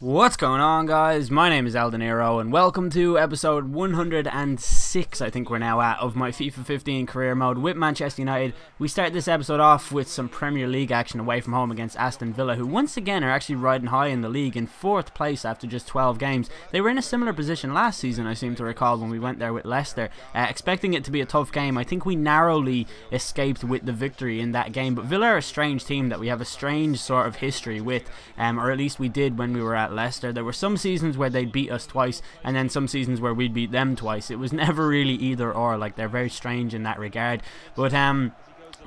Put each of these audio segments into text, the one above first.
What's going on, guys? My name is Eldeniro and welcome to episode 106, I think we're now at, of my FIFA 15 career mode with Manchester United. We start this episode off with some Premier League action away from home against Aston Villa, who once again are actually riding high in the league in 4th place after just 12 games. They were in a similar position last season, I seem to recall, when we went there with Leicester. Expecting it to be a tough game, I think we narrowly escaped with the victory in that game, but Villa are a strange team that we have a strange sort of history with, or at least we did when we were at Leicester. There were some seasons where they'd beat us twice and then some seasons where we'd beat them twice. It was never really either or. Like, they're very strange in that regard. But I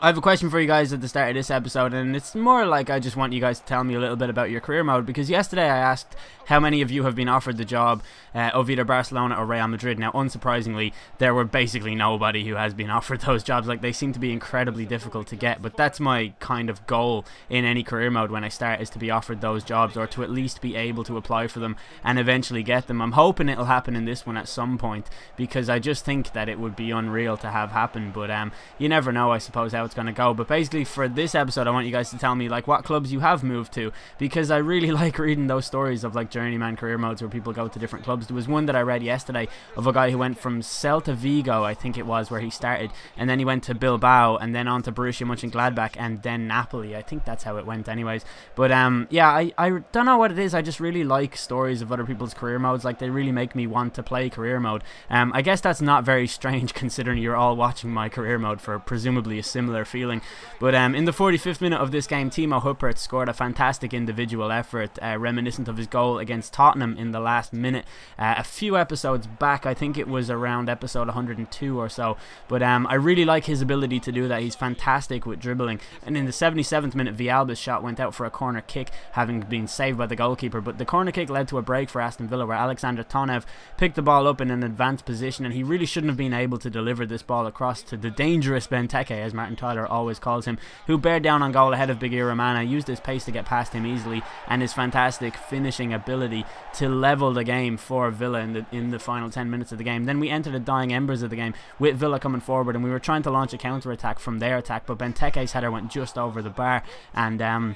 have a question for you guys at the start of this episode, and it's more like I just want you guys to tell me a little bit about your career mode, because yesterday I asked how many of you have been offered the job of either Barcelona or Real Madrid. Now, unsurprisingly, there were basically nobody who has been offered those jobs. Like, they seem to be incredibly difficult to get, but that's my kind of goal in any career mode when I start, is to be offered those jobs, or to at least be able to apply for them and eventually get them. I'm hoping it'll happen in this one at some point, because I just think that it would be unreal to have happen, but you never know, I suppose, how it's going to go. But basically, for this episode, I want you guys to tell me like what clubs you have moved to, because I really like reading those stories of like journeyman career modes where people go to different clubs. There was one that I read yesterday of a guy who went from Celta Vigo, I think it was, where he started, and then he went to Bilbao, and then on to Borussia Mönchengladbach, and then Napoli. I think that's how it went anyways. But yeah, I don't know what it is. I just really like stories of other people's career modes. Like, they really make me want to play career mode. I guess that's not very strange considering you're all watching my career mode for presumably a similar feeling. But in the 45th minute of this game, Timo Huppert scored a fantastic individual effort, reminiscent of his goal against Tottenham in the last minute a few episodes back. I think it was around episode 102 or so. But I really like his ability to do that. He's fantastic with dribbling. And in the 77th minute, Villalba's shot went out for a corner kick, having been saved by the goalkeeper. But the corner kick led to a break for Aston Villa, where Alexander Tonev picked the ball up in an advanced position, and he really shouldn't have been able to deliver this ball across to the dangerous Benteke, as Martin Tyler always calls him, who bared down on goal ahead of Big Romana, used his pace to get past him easily, and his fantastic finishing ability to level the game for Villa in the final 10 minutes of the game. Then we entered the dying embers of the game with Villa coming forward, and we were trying to launch a counter-attack from their attack, but Benteke's header went just over the bar, and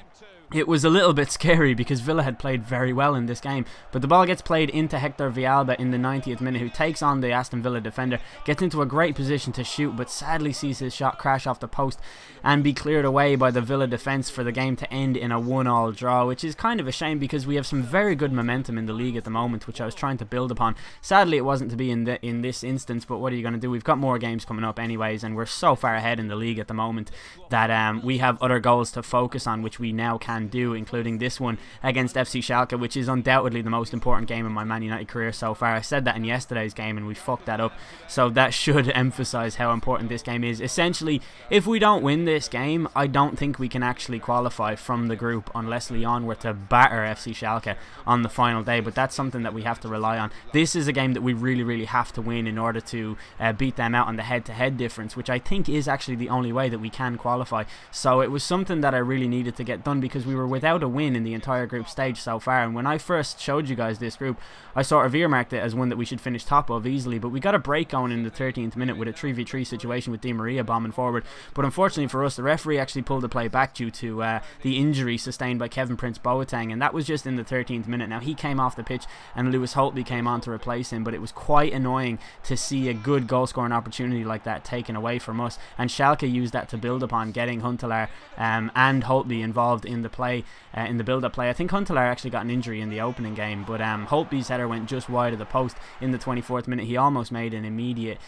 it was a little bit scary because Villa had played very well in this game. But the ball gets played into Hector Villalba in the 90th minute, who takes on the Aston Villa defender, gets into a great position to shoot, but sadly sees his shot crash off the post and be cleared away by the Villa defence for the game to end in a 1-1 draw, which is kind of a shame because we have some very good momentum in the league at the moment, which I was trying to build upon. Sadly, it wasn't to be in this instance, but what are you going to do? We've got more games coming up anyways, and we're so far ahead in the league at the moment that we have other goals to focus on, which we now can do, including this one against FC Schalke, which is undoubtedly the most important game in my Man United career so far. I said that in yesterday's game and we fucked that up, so that should emphasize how important this game is. Essentially, if we don't win this game, I don't think we can actually qualify from the group unless Lyon were to batter FC Schalke on the final day, but that's something that we have to rely on. This is a game that we really have to win in order to beat them out on the head-to-head difference, which I think is actually the only way that we can qualify. So it was something that I really needed to get done, because we were without a win in the entire group stage so far, and when I first showed you guys this group, I sort of earmarked it as one that we should finish top of easily, but we got a break going in the 13th minute with a 3v3 situation with Di Maria bombing forward. But unfortunately for us, the referee actually pulled the play back due to the injury sustained by Kevin Prince Boateng, and that was just in the 13th minute. Now, he came off the pitch and Lewis Holtby came on to replace him, but it was quite annoying to see a good goal scoring opportunity like that taken away from us, and Schalke used that to build upon, getting Huntelaar and Holtby involved in the play, in the build-up play. I think Huntelaar actually got an injury in the opening game, but Holtby's header went just wide of the post in the 24th minute. He almost made an immediate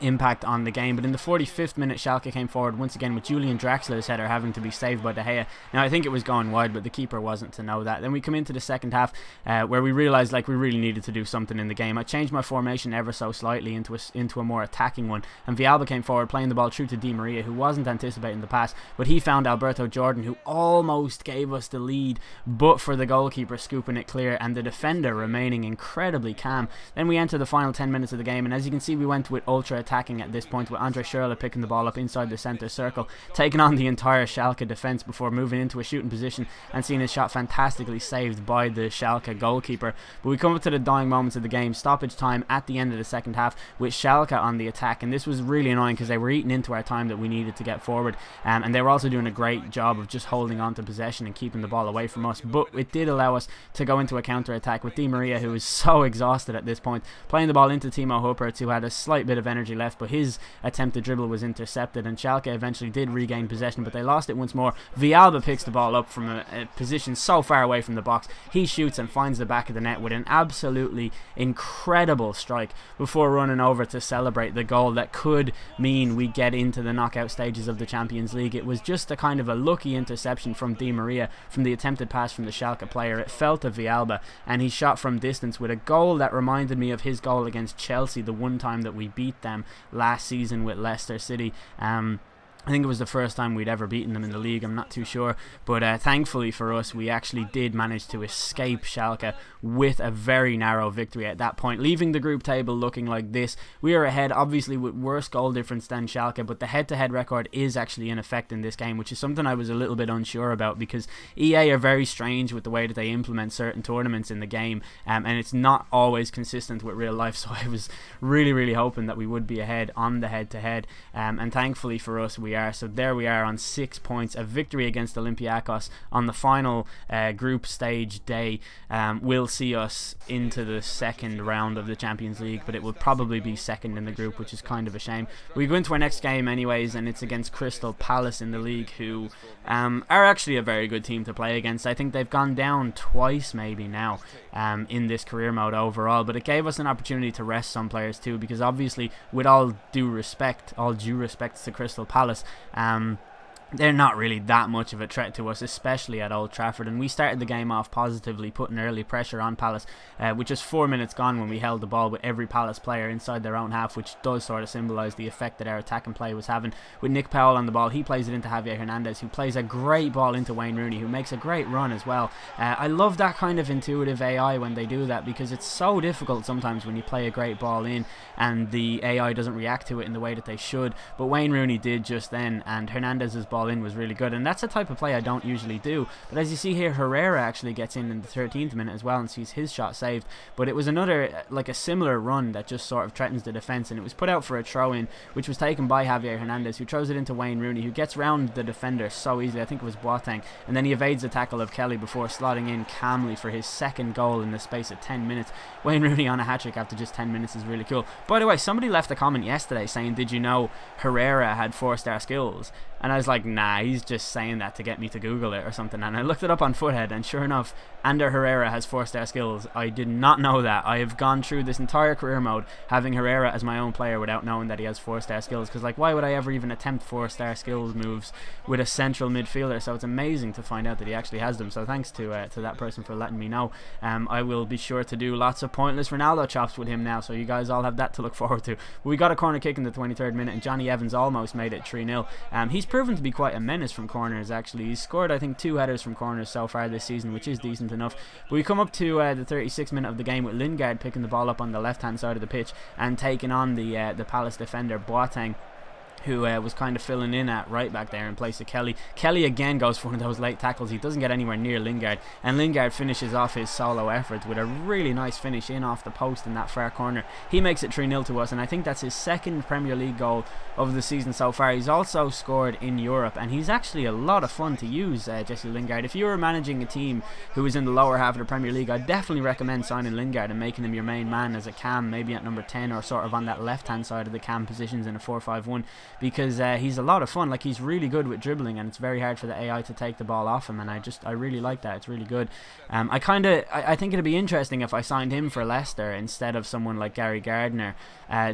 impact on the game, but in the 45th minute, Schalke came forward once again with Julian Draxler's header having to be saved by De Gea. Now, I think it was going wide, but the keeper wasn't to know that. Then we come into the second half where we realised like we really needed to do something in the game. I changed my formation ever so slightly into a more attacking one, and Villalba came forward playing the ball through to Di Maria, who wasn't anticipating the pass, but he found Alberto Jordan, who almost gave us the lead, but for the goalkeeper scooping it clear and the defender remaining incredibly calm. Then we enter the final 10 minutes of the game, and as you can see, we went with ultra counter-attacking at this point, with Andre Schürrle picking the ball up inside the centre circle, taking on the entire Schalke defence before moving into a shooting position and seeing his shot fantastically saved by the Schalke goalkeeper. But we come up to the dying moments of the game, stoppage time at the end of the second half with Schalke on the attack, and this was really annoying because they were eating into our time that we needed to get forward, and they were also doing a great job of just holding on to possession and keeping the ball away from us. But it did allow us to go into a counter-attack with Di Maria, who was so exhausted at this point, playing the ball into Timo Huppertz, who had a slight bit of energy left, but his attempted dribble was intercepted, and Schalke eventually did regain possession, but they lost it once more. Villalba picks the ball up from a position so far away from the box. He shoots and finds the back of the net with an absolutely incredible strike before running over to celebrate the goal that could mean we get into the knockout stages of the Champions League. It was just a kind of a lucky interception from Di Maria from the attempted pass from the Schalke player. It fell to Villalba, and he shot from distance with a goal that reminded me of his goal against Chelsea the one time that we beat them last season with Leicester City. I think it was the first time we'd ever beaten them in the league, I'm not too sure, but thankfully for us, we actually did manage to escape Schalke with a very narrow victory at that point, leaving the group table looking like this. We are ahead, obviously with worse goal difference than Schalke, but the head-to-head record is actually in effect in this game, which is something I was a little bit unsure about, because EA are very strange with the way that they implement certain tournaments in the game, and it's not always consistent with real life, so I was really hoping that we would be ahead on the head-to-head, and thankfully for us, we are. So there we are on 6 points. A victory against Olympiacos on the final group stage day will see us into the second round of the Champions League, but it will probably be second in the group, which is kind of a shame. We go into our next game anyways, and it's against Crystal Palace in the league, who are actually a very good team to play against. I think they've gone down twice maybe now in this career mode overall, but it gave us an opportunity to rest some players too, because obviously with all due respect to Crystal Palace, they're not really that much of a threat to us, especially at Old Trafford, and we started the game off positively, putting early pressure on Palace, with just 4 minutes gone when we held the ball with every Palace player inside their own half, which does sort of symbolise the effect that our attack and play was having. With Nick Powell on the ball, he plays it into Javier Hernandez, who plays a great ball into Wayne Rooney, who makes a great run as well. I love that kind of intuitive AI when they do that, because it's so difficult sometimes when you play a great ball in and the AI doesn't react to it in the way that they should, but Wayne Rooney did just then, and Hernandez's ball in was really good, and that's a type of play I don't usually do. But as you see here, Herrera actually gets in the 13th minute as well and sees his shot saved, but it was another, like a similar run that just sort of threatens the defence, and it was put out for a throw-in, which was taken by Javier Hernandez, who throws it into Wayne Rooney, who gets round the defender so easily. I think it was Boateng, and then he evades the tackle of Kelly before slotting in calmly for his second goal in the space of 10 minutes. Wayne Rooney on a hat-trick after just 10 minutes is really cool. By the way, somebody left a comment yesterday saying, did you know Herrera had 4-star skills? And I was like, nah, he's just saying that to get me to Google it or something. And I looked it up on Foothead, and sure enough, Ander Herrera has 4-star skills. I did not know that. I have gone through this entire career mode having Herrera as my own player without knowing that he has 4-star skills, because like, why would I ever even attempt 4-star skills moves with a central midfielder? So it's amazing to find out that he actually has them. So thanks to that person for letting me know. I will be sure to do lots of pointless Ronaldo chops with him now, so you guys all have that to look forward to. But we got a corner kick in the 23rd minute, and Johnny Evans almost made it 3-0. He's proven to be quite a menace from corners actually. He's scored I think 2 headers from corners so far this season, which is decent enough. But we come up to the 36th minute of the game with Lingard picking the ball up on the left hand side of the pitch and taking on the Palace defender Boateng, who was kind of filling in at right back there in place of Kelly. Kelly again goes for one of those late tackles. He doesn't get anywhere near Lingard, and Lingard finishes off his solo efforts with a really nice finish in off the post in that far corner. He makes it 3-0 to us, and I think that's his second Premier League goal of the season so far. He's also scored in Europe, and he's actually a lot of fun to use, Jesse Lingard. If you were managing a team who was in the lower half of the Premier League, I'd definitely recommend signing Lingard and making him your main man as a cam, maybe at number 10 or sort of on that left hand side of the cam positions in a 4-5-1, because he's a lot of fun. Like, he's really good with dribbling, and it's very hard for the AI to take the ball off him, and I really like that. It's really good. I think it'd be interesting if I signed him for Leicester instead of someone like Gary Gardner,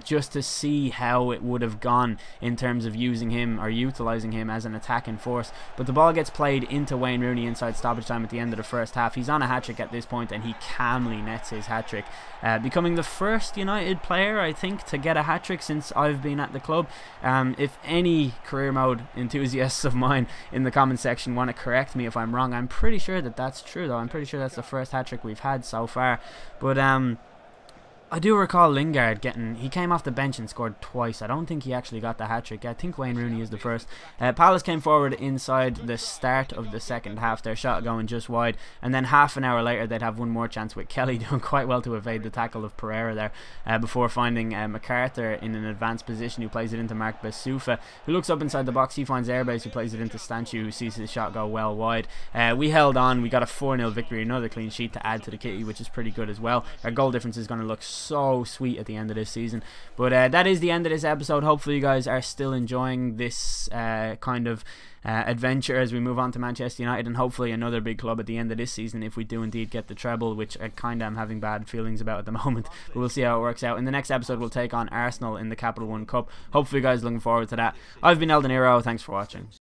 just to see how it would have gone in terms of using him or utilising him as an attacking force. But the ball gets played into Wayne Rooney inside stoppage time at the end of the first half. He's on a hat-trick at this point, and he calmly nets his hat-trick, becoming the first United player, I think, to get a hat-trick since I've been at the club. If any career mode enthusiasts of mine in the comment section want to correct me if I'm wrong, I'm pretty sure that that's true though. I'm pretty sure that's the first hat-trick we've had so far. But I do recall Lingard he came off the bench and scored twice. I don't think he actually got the hat-trick. I think Wayne Rooney is the first. Palace came forward inside the start of the second half, their shot going just wide, and then half an hour later they'd have one more chance with Kelly doing quite well to evade the tackle of Pereira there, before finding MacArthur in an advanced position, who plays it into Mark Besoufa, who looks up inside the box. He finds Airbase, who plays it into Stanchu, who sees his shot go well wide. We held on, we got a 4-0 victory, another clean sheet to add to the kitty, which is pretty good as well. Our goal difference is going to look so sweet at the end of this season. But that is the end of this episode. Hopefully you guys are still enjoying this kind of adventure as we move on to Manchester United, and hopefully another big club at the end of this season if we do indeed get the treble, which I kind of am having bad feelings about at the moment, but we'll see how it works out. In the next episode we'll take on Arsenal in the Capital One Cup. Hopefully you guys are looking forward to that. I've been Eldon Hero, thanks for watching.